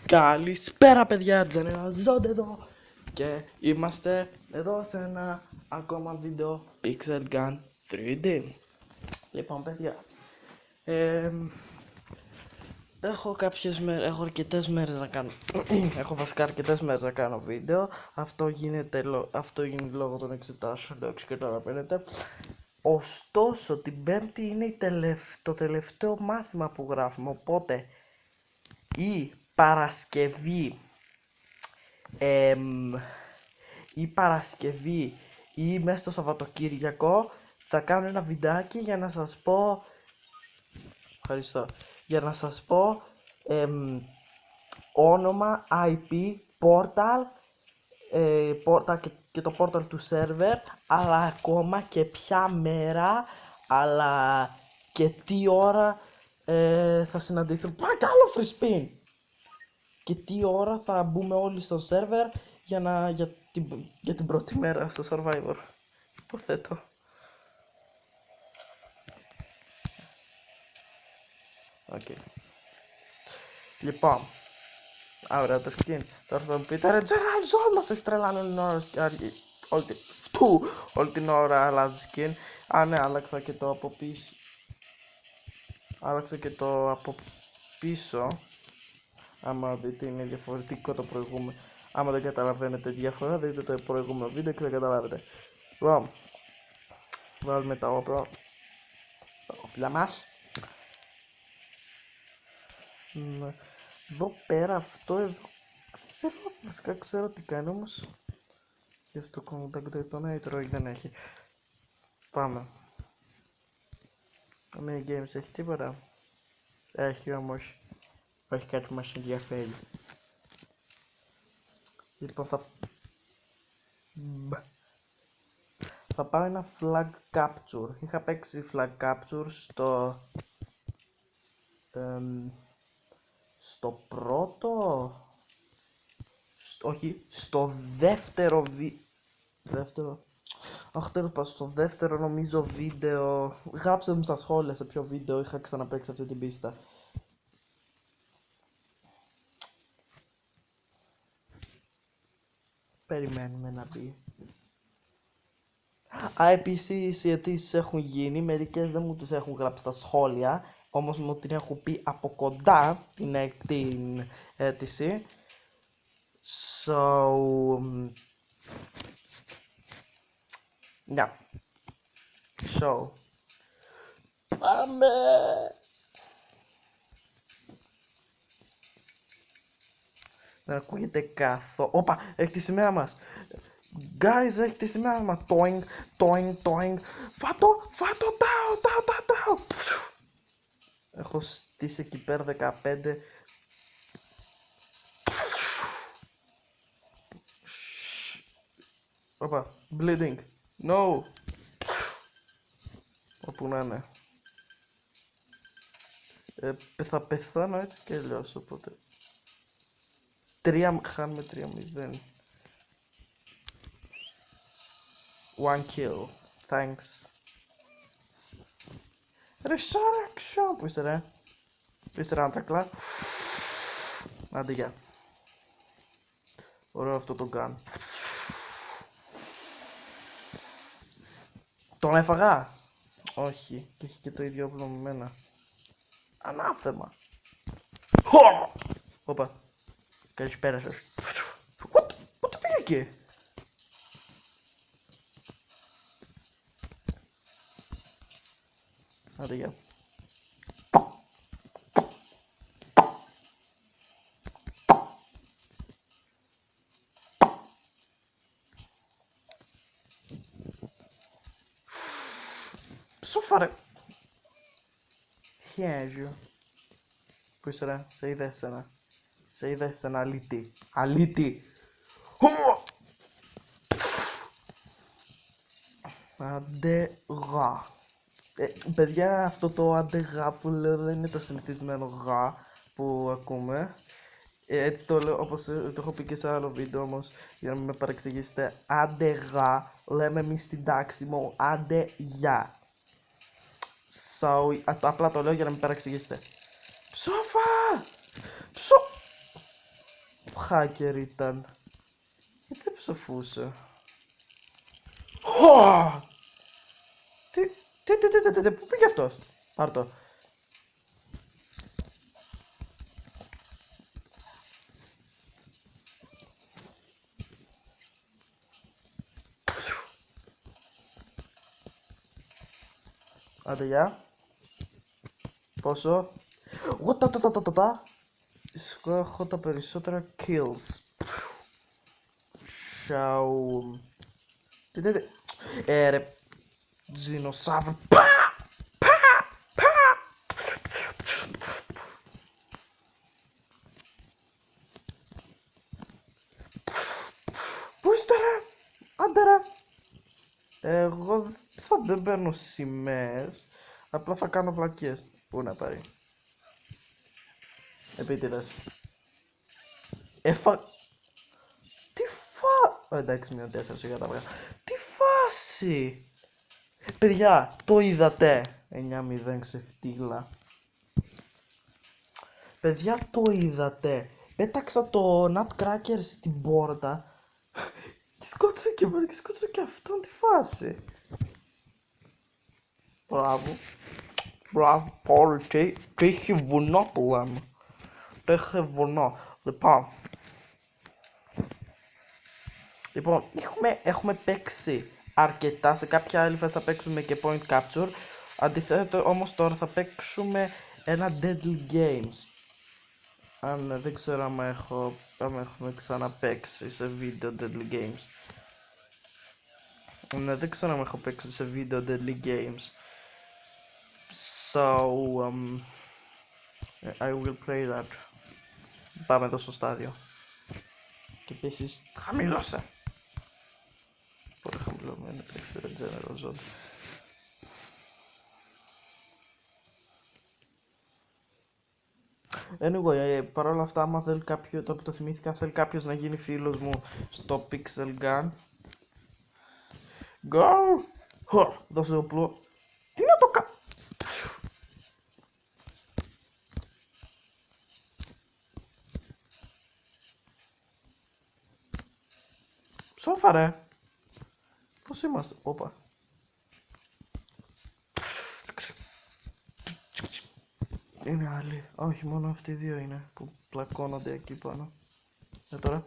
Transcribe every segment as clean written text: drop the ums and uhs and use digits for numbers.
Καλησπέρα παιδιά, Τζανέλα Ζώντε εδώ και είμαστε εδώ σε ένα ακόμα βίντεο Pixel Gun 3D. Λοιπόν παιδιά, έχω αρκετές μέρες να κάνω έχω βασικά αρκετές μέρες να κάνω βίντεο. Αυτό γίνει λόγω των εξετάσεων, εντάξει, καταλαβαίνετε. Ωστόσο την Πέμπτη είναι το τελευταίο μάθημα που γράφουμε, οπότε η Παρασκευή ή μέσα στο Σαββατοκύριακο θα κάνω ένα βιντεάκι για να σας πω όνομα, IP, portal και το portal του server, αλλά ακόμα και ποια μέρα, αλλά και τι ώρα θα συναντηθούμε. Πάει κι άλλο free spin! Και τι ώρα θα μπούμε όλοι στο server για την πρώτη μέρα στο Survivor. Υποθέτω. Okay. Λοιπόν, ωραία το skin. Τώρα θα μου πείτε, ρε Τζεράλ Ζόλ, μας έχει τρελάνει όλη την ώρα αλλάζει skin. Α, ναι, άλλαξα και το από πίσω. Άμα δείτε είναι διαφορετικό το προηγούμενο. Άμα δεν καταλαβαίνετε διαφορά, δείτε το προηγούμενο βίντεο και θα καταλάβετε. Λοιπόν, βάλουμε τα όπλα μας. Εδώ πέρα, αυτό εδώ βασικά ξέρω τι κάνει, όμως γι' αυτό contact το Nitro δεν έχει. Πάμε. Το mini games έχει τίποτα? Έχει όμως, όχι κάτι που μας ενδιαφέρει. Λοιπόν, θα πάω ένα flag capture. Είχα παίξει flag capture στο πρώτο, στο δεύτερο στο δεύτερο νομίζω βίντεο. Γράψτε μου στα σχόλια σε ποιο βίντεο είχα ξαναπαίξει αυτή την πίστα. Περιμένουμε να μπει. Επίσης οι αιτήσεις έχουν γίνει, μερικές δεν μου τις έχουν γράψει στα σχόλια, όμως μου την έχουν πει από κοντά την αίτηση. Πάμε! Δεν ακούγεται καθόλου. Όπα, έχει τη σημαία μας. Guys, έχει τη σημαία μας. Toing, toing, toing. Φάτο, τάω. Έχω στήσει εκεί πέρα 15. Όπα, bleeding. No. Όπου να είναι. Θα πεθάνω έτσι και αλλιώς, οπότε. Χάνουμε 3-0. One kill. Thanks. Resurrection. Πού είσαι ρε? Πού είσαι ρε Αντρακλά? Άντε γεια. Ωραίο αυτό το gun. Τον έφαγα? Όχι. Και έχει και το ίδιο όπλο με μένα. Ανάθεμα. Όπα. Καλησπέρα σας. Πού το πήγε εκεί? Άντε γεια. Ψόφαρε. Χέζιο. Πού είσαι ρε? Σε είδα εσένα. Σε είδα εσένα αλήτη. Αλήτη. Αντεγά. Παιδιά, αυτό το αντεγά που λέω δεν είναι το συνηθισμένο γα που ακούμε. Έτσι το λέω, όπως το έχω πει και σε άλλο βίντεο, όμως για να μην με παρεξηγήσετε. Αντεγά λέμε εμείς στην τάξη μου, άντε γεια. Απλά το λέω για να μην παρεξηγήσετε. Ψόφα! hacker ήταν. Δεν ψοφούσε. Πού πήγε αυτός? Πάρ' το. Άντε γεια. Πόσο? Εγώ έχω τα περισσότερα kills. Σαου. Ρε. Dinosaur. Πού είστε ρε? Άντε ρε. Εγώ δεν παίρνω σημαίες. Απλά θα κάνω βλακίες. Πού να πάρει? Επίτηδες. Τι εντάξει, μείον 4 σιγά τα βγάλω. Τι φάση! Παιδιά, το είδατε. 9-0 ξεφτύλα. Παιδιά, το είδατε. Πέταξα το Nutcracker στην πόρτα και σκότωσε και εμένα και σκότωσε και αυτόν, τη φάση. Μπράβο. Μπράβο, πολύ. Τι έχει βουνό που λέμε. Τι έχει βουνό. Λοιπόν, έχουμε παίξει αρκετά. Σε κάποια άλλη φάση θα παίξουμε και point capture. Αντιθέτω όμως τώρα θα παίξουμε ένα Deadly Games. Αν δεν ξέρω αν έχουμε ξαναπαίξει σε βίντεο Deadly Games. Δεν ξέρω αν έχω παίξει σε βίντεο Deadly Games. So, I will play that. Πάμε εδώ στο στάδιο. Και επίσης, χαμηλώσε. Πολύ χαμηλωμένο, τρέχει general zone. Anyway, παρόλα αυτά, άμα θέλει κάποιο, το θυμήθηκα, θέλει κάποιος να γίνει φίλος μου στο Pixel Gun. Go! Δώσε όπλο. Τι να το Σόφα ρε. Πώς είμαστε? Όπα. Είναι άλλοι. Όχι, μόνο αυτοί οι δύο είναι που πλακώνονται εκεί πάνω. Τώρα.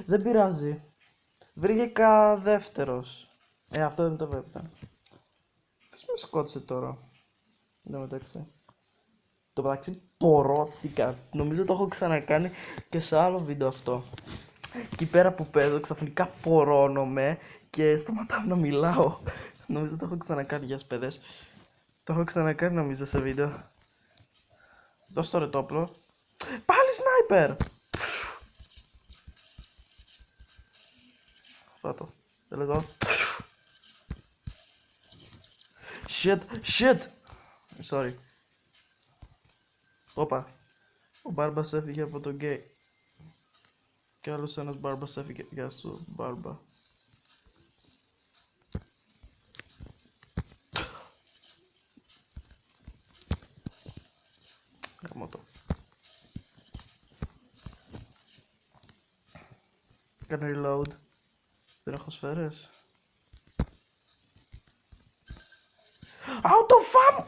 Δεν πειράζει. Βρήκε δεύτερος. Αυτό δεν το βέβαια. Ποιος με σκότωσε τώρα? Δεν μεταξύ. Το μεταξύ πορώθηκα. Νομίζω το έχω ξανακάνει και σε άλλο βίντεο αυτό. Εκεί πέρα που παίζω ξαφνικά πορώνομαι και σταματάω να μιλάω. Νομίζω το έχω ξανακάνει, για παιδες. Το έχω ξανακάνει νομίζω σε βίντεο. Δώσ' το ρε το όπλο. Πάλι σνάιπερ! Φάτο. Θέλω εδώ. Shit! Sorry. Όπα. Ο Μπάρμπας έφυγε από το γκέι. Κι άλλος ένας Μπάρμπας έφυγε. Γεια σου, Μπάρμπα. Γαμώ το. Κάνε reload. Δεν έχω σφαίρες. Out of ammo!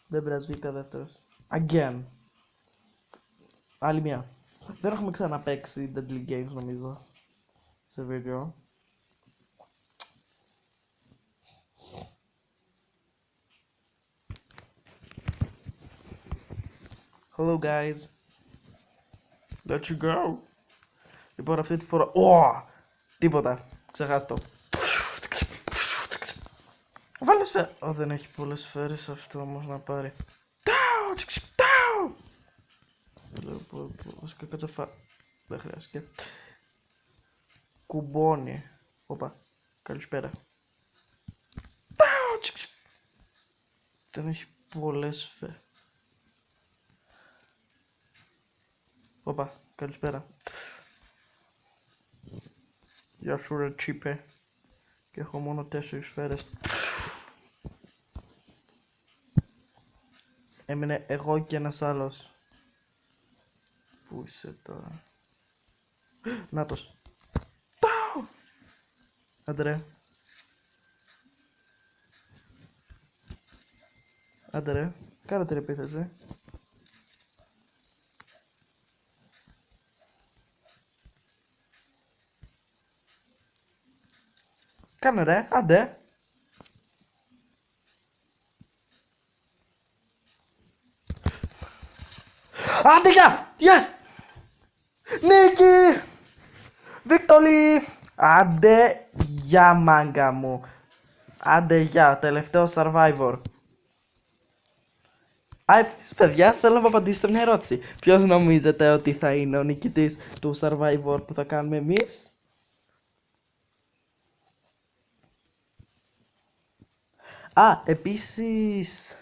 Δεν πειράζει, βγήκα δεύτερος. Again. Άλλη μια. Δεν έχουμε ξαναπαίξει Deadly Games νομίζω σε βίντεο. Hello guys. Let you go. Λοιπόν, αυτή τη φορά... Τίποτα. Ξεχάστε το. Βάλε σφαίρα. Δεν έχει πολλές σφαίρες αυτό όμως να πάρει. Τάου! Βασικά κατσαφά. Δεν χρειάζεται. Κουμπώνει. Όπα. Καλησπέρα. Δεν έχει πολλές φε. Οπα, καλησπέρα. Γεια σου ρε τσίπε. Και έχω μόνο 4 σφαίρες. Έμεινε εγώ και ένας άλλος. Πού είσαι τώρα? Νάτος. Άντε ρε. Άντε ρε. Κάνε την επίθεση. Κάνε ρε. Άντε. Άντε γεια. Yes. Νίκη. Βίκτολη. Άντε γεια μάγκα μου. Άντε γεια. Τελευταίο survivor. Επίσης παιδιά, θέλω να μου απαντήσετε μια ερώτηση. Ποιος νομίζετε ότι θα είναι ο νικητής του Survivor που θα κάνουμε εμείς? Επίσης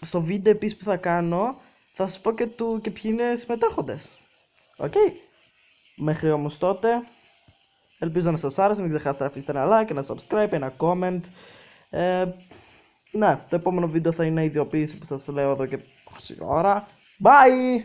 στο βίντεο επίσης που θα κάνω θα σας πω και ποιοι είναι συμμετέχοντες. Οκ. Μέχρι όμως τότε, ελπίζω να σας άρεσε, μην ξεχάσετε να αφήσετε ένα like, ένα subscribe, ένα comment. Ναι, το επόμενο βίντεο θα είναι η ειδοποίηση που σας λέω εδώ και 20 ώρα. Bye!